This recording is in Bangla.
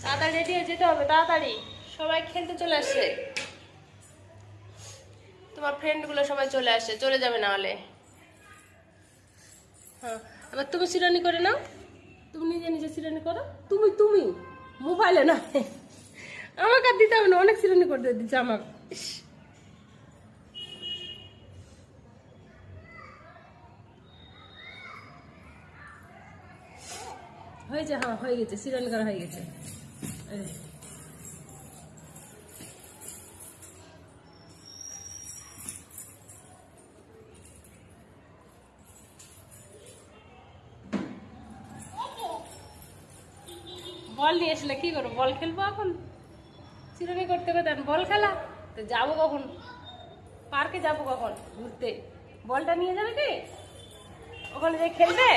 তাড়াতাড়ি রেডি হয়ে যেতে হবে, তাড়াতাড়ি। সবাই খেলতে চলে আসছে, তোমার ফ্রেন্ডগুলো সবাই চলে আসছে, চলে যাবে না হলে। হ্যাঁ, এবার তুমি সিরানি করে নাও, তুমি নিজে নিজে সিরানি করো। তুমি তুমি মোবাইলে না, আমাকে আর দিতে হবে না, অনেক সিরানি করতে দিচ্ছে আমাকে। হয়েছে, হ্যাঁ হয়ে গেছে, সিরানি করা হয়ে গেছে। বল নিয়ে আসলে কি করবো, বল খেলবো এখন? সিরানি করতে করতে বল খেলা, তো যাবো কখন? পার্কে যাবো কখন ঘুরতে? বলটা নিয়ে যাবে কি ওখানে যে খেলবে?